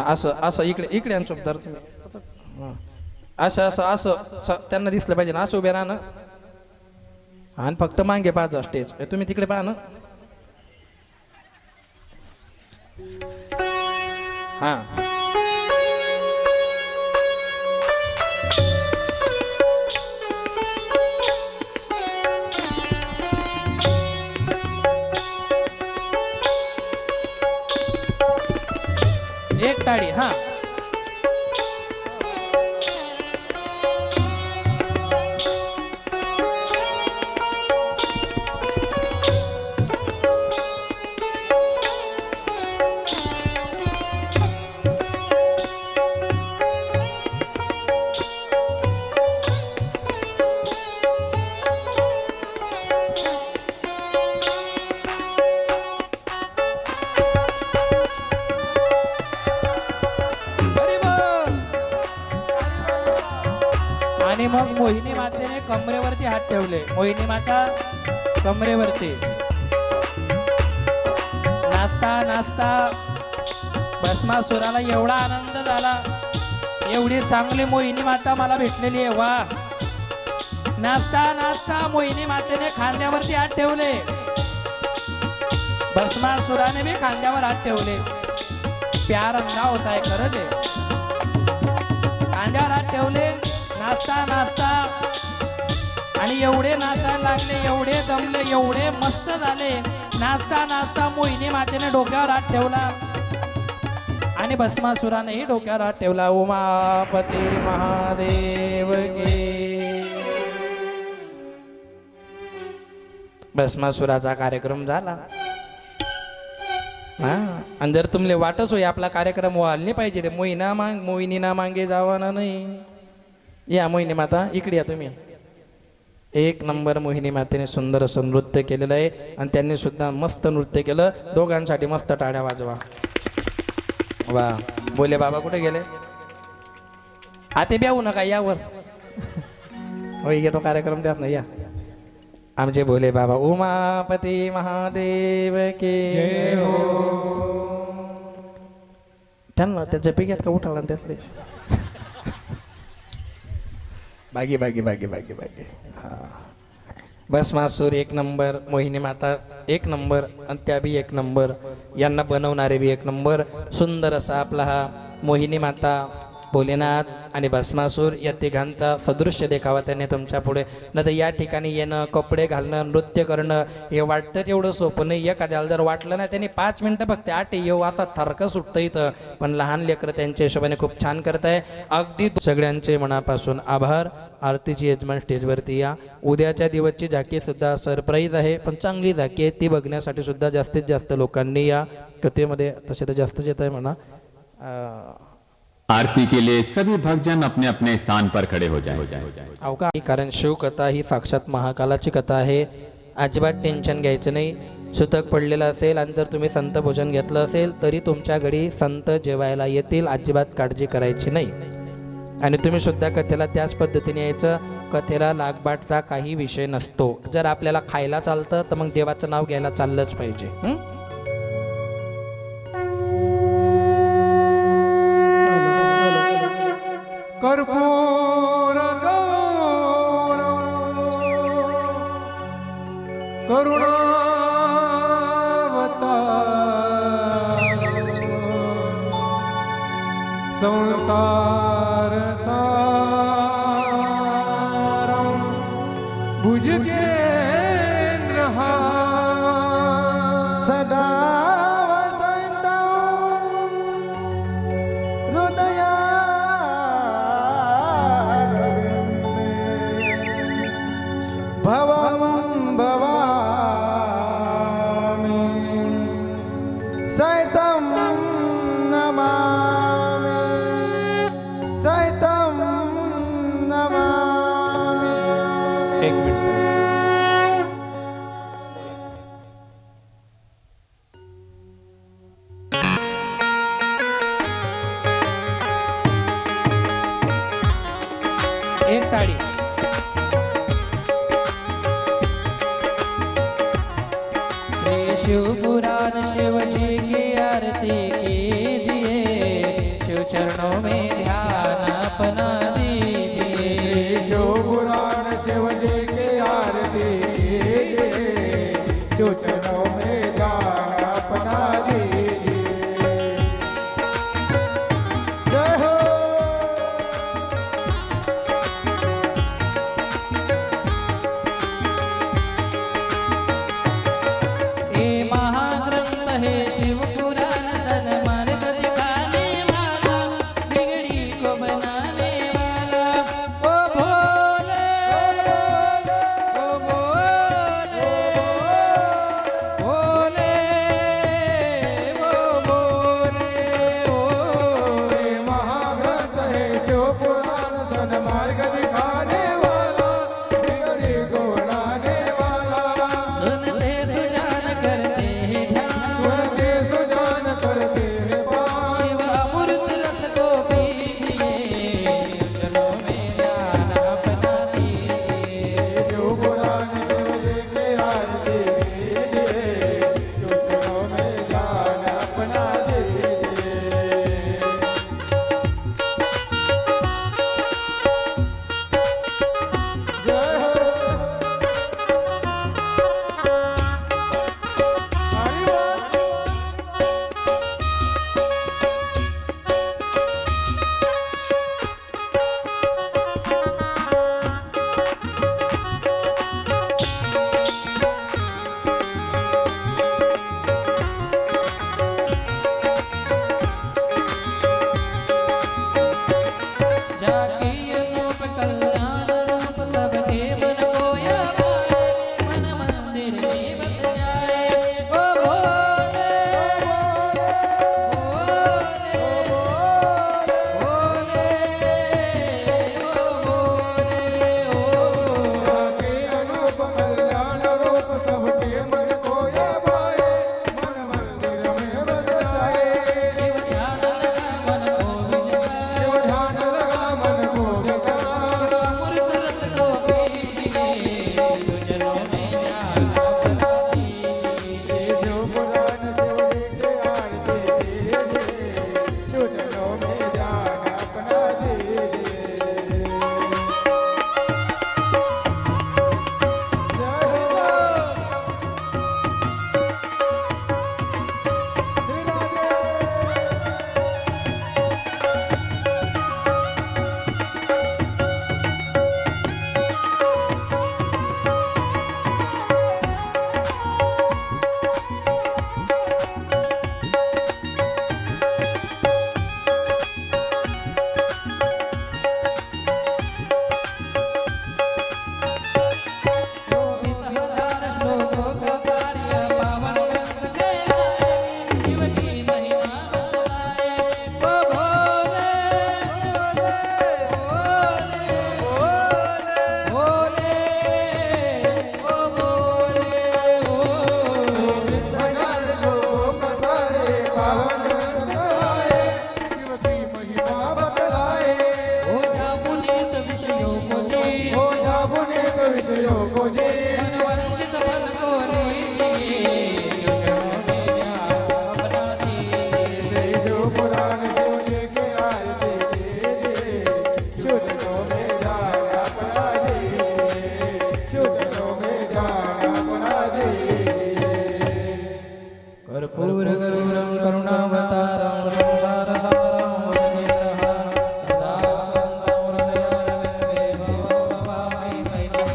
Speaker 1: असं असं इकडे इकडे आणि चोपदार तुम्ही असं असं असं त्यांना दिसलं पाहिजे ना, असं उभे राहा ना. आणि फक्त मागे पाहा स्टेज, तुम्ही तिकडे पहा ना. हा एक टाळी. हा आणि मग मोहिनी मातेने कमरेवरती हात ठेवले. मोहिनी माता कमरेवरती नाचता नाचता भस्मासुराला एवढा आनंद झाला, एवढी चांगली मोहिनी माता मला भेटलेली आहे. वा. नाचता नाचता मोहिनी मातेने खांद्यावरती हात ठेवले, भस्मासुराने बी खांद्यावर हात ठेवले. प्यार अंगा होता है, खरंच आहे. खांद्यावर हात ठेवले, नाचता नाचता आणि एवढे नाचायला लागले, एवढे जमले, एवढे मस्त झाले. नाचता नाचता मोहिनी मातेने डोक्यावर हात ठेवला आणि भस्मासुरानेही डोक्यावर हात ठेवला. उमापती महादेव की. भस्मासुराचा कार्यक्रम झाला. हा. आणि जर तुमले वाटच होई आपला कार्यक्रम व्हायला नाही पाहिजे, ते मोहिनी ना मांगे जावाना नाही. या मोहिनी माता इकडे या तुम्ही. एक नंबर मोहिनी मातेने सुंदर असं नृत्य केलेलं आहे आणि त्यांनी सुद्धा मस्त नृत्य केलं. दोघांसाठी मस्त टाळ्या वाजवा. वा. बोले बाबा कुठे गेले? आते ब्याऊ नका, यावर होई घेतो कार्यक्रम त्यात नाही. या आमचे भोले बाबा. उमापती महादेव के जय हो. त्यांना त्या जपिक्यात का उठाला त्यातले बागी बागी बागी बागी बागी. हा. भस्मासूर एक नंबर, मोहिनी माता एक नंबर आणि त्या बी एक नंबर, यांना बनवणारे बी एक नंबर. सुंदर असा आपला हा मोहिनी माता, भोलेनाथ आणि भस्मासूर या तिघांचा सदृश्य देखावा त्यांनी तुमच्या पुढे. न तर या ठिकाणी येणं, कपडे घालणं, नृत्य करणं हे वाटतं तेवढं सोपं नाही. एखाद्याला जर वाटलं ना त्यांनी 5 मिनटं फक्त आठ येऊ असा थरकं सुटतं इथं. पण लहान लेकरं त्यांच्या हिशोबाने खूप छान करताय. अगदी सगळ्यांचे मनापासून आभार. आरतीची यजमान स्टेजवरती या. उद्याच्या दिवसची झाकी सुद्धा सरप्राईज आहे, पण चांगली झाकी आहे, ती बघण्यासाठी सुद्धा जास्तीत जास्त लोकांनी या. कथेमध्ये तसे तर जास्तच येत आहे म्हणा.
Speaker 3: आरती के लिए सभी भक्तजन अपने अपने स्थान पर खड़े हो जाएं।
Speaker 1: कारण शिवकथा ही साक्षात महाकालाची कथा आहे. अजिबात टेन्शन घ्यायचं नाही. सुतक पडलेलं असेल आणि जर तुम्ही संत भोजन घेतलं असेल तरी तुमच्या घरी संत जेवायला येतील. अजिबात काळजी करायची नाही. आणि तुम्ही सुद्धा कथेला त्याच पद्धतीने यायचं. कथेला लागबाटचा काही विषय नसतो. जर आपल्याला खायला चालतं तर मग देवाचं नाव घ्यायला चाललंच पाहिजे.
Speaker 2: कर्पूर गौरम करुणावतार संसार सारम भुजगेंद्र सदा वसंत
Speaker 1: एक मिनिट. एक ताड़ी. श्री शिव पुराण शिव जी की आरती कीजिए, शिव चरणों में ध्यान अपना दीजिए.
Speaker 2: शिव पुराण शिव जी की आरती कीजिए, शिव चरणों में ध्यान अपना दीजिए. जय हो.
Speaker 1: ये महाग्रंथ है शिव पुराण, सन्मार्ग दिखाने वाला, बिगड़ी को बनाने वाला. ओ भोले, ओ भोले, भोले, ओ भोले, ओ.
Speaker 2: ये महाग्रंथ है शिव पुराण, सन्मार्ग दिखाने वाला, बिगड़ी को बनाने वाला.
Speaker 1: सुनते सुजान करते हैं ध्यान,
Speaker 2: सुनते सुजान करते हैं पान.
Speaker 1: शिव अमृत रस को पीजिए, शिव चरणों में ध्यान अपना दीजिए.
Speaker 2: शिव पुराण शिव जी की आरती कीजिए, शिव चरणों में ध्यान अपना दीजिए. जय हो. हरि बोल.
Speaker 1: जाके अनूप कल्याण रूप सबके मन को या पाए, मन मंदिर में बस जाए. ओ भोले, भोले, भोले, ओ भोले, ओ.
Speaker 2: जाके अनूप कल्याण रूप सबके मन को या भाए, मन मंदिर में बस जाए.
Speaker 1: शिव ध्यान लगा मन को विजया,
Speaker 2: शिव ध्यान लगा मन को जगा.
Speaker 1: अमृत रस को पीजिए, शिव चरणों में ध्यान अपना दीजिए.
Speaker 2: शिव पुराण शिव जी की आरती कीजिए, शिव चरणों में ध्यान अपना दीजिए. जय हो. श्री राधे.
Speaker 1: शोभित हजार श्लोकों का कार्य पावन ग्रंथ कहलाए, शिव की महिमा बतलाए. ओ भोले, भोले, भोले, ओ भोले, ओ.
Speaker 2: हजार श्लोक सारे पावन ग्रंथ गाए, शिव की महिमा बतलाए.
Speaker 1: हो जा पुनीत विषयों को जी,
Speaker 2: हो जा पुनीत विषयों को जी.
Speaker 1: मन वंचित फल को लीजिए, शिव चरणों में ध्यान अपना दीजिए.
Speaker 2: शिव पुराण शिव जी की आरती कीजिए, शिव चरणों में ध्यान अपना दीजिए, शिव चरणों में ध्यान अपना दीजिए.
Speaker 1: कर्पूर गरुड़ं करुणावतारं संसारसारं भुजगेन्द्रहारं सदा वसन्तं हृदयारविन्दे भवामि कैतं.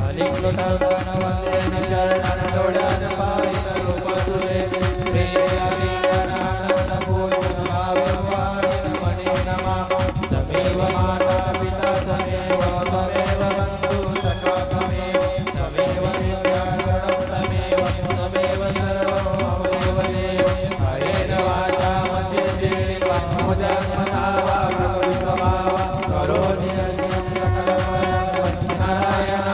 Speaker 1: आलिङ्गनावन्देन चरणं गौडान् पारितरूपतुले, प्रेयालिङ्गनानन्दपूर्णभाववादिन मणि नमः. तमेव माता पिता तमेव तमेव बन्धु सखा तमेव, तमेव विद्यागणं तमेव, तमेव सर्वं ममेव देव. हरेण वाचा मचिन्तेन मुदन्मना वा भगवत्स्वभाव करोति यज्ञं सकलमस्तु. नारायण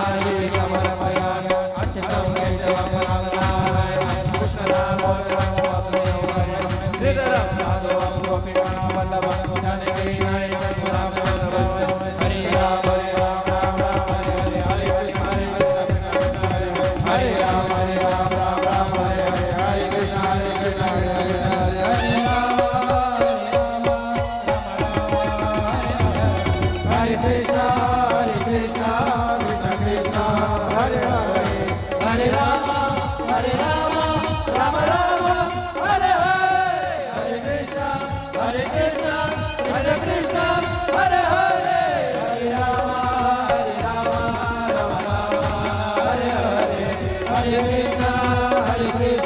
Speaker 2: हरे राम राम राम हरे हरे हरे कृष्ण हरे हरे हरे कृष्ण कृष्ण कृष्ण हरे हरे
Speaker 1: हरे राम राम राम हरे हरे
Speaker 2: हरे कृष्ण कृष्ण हरे हरे हरे राम राम राम हरे हरे हरे कृष्ण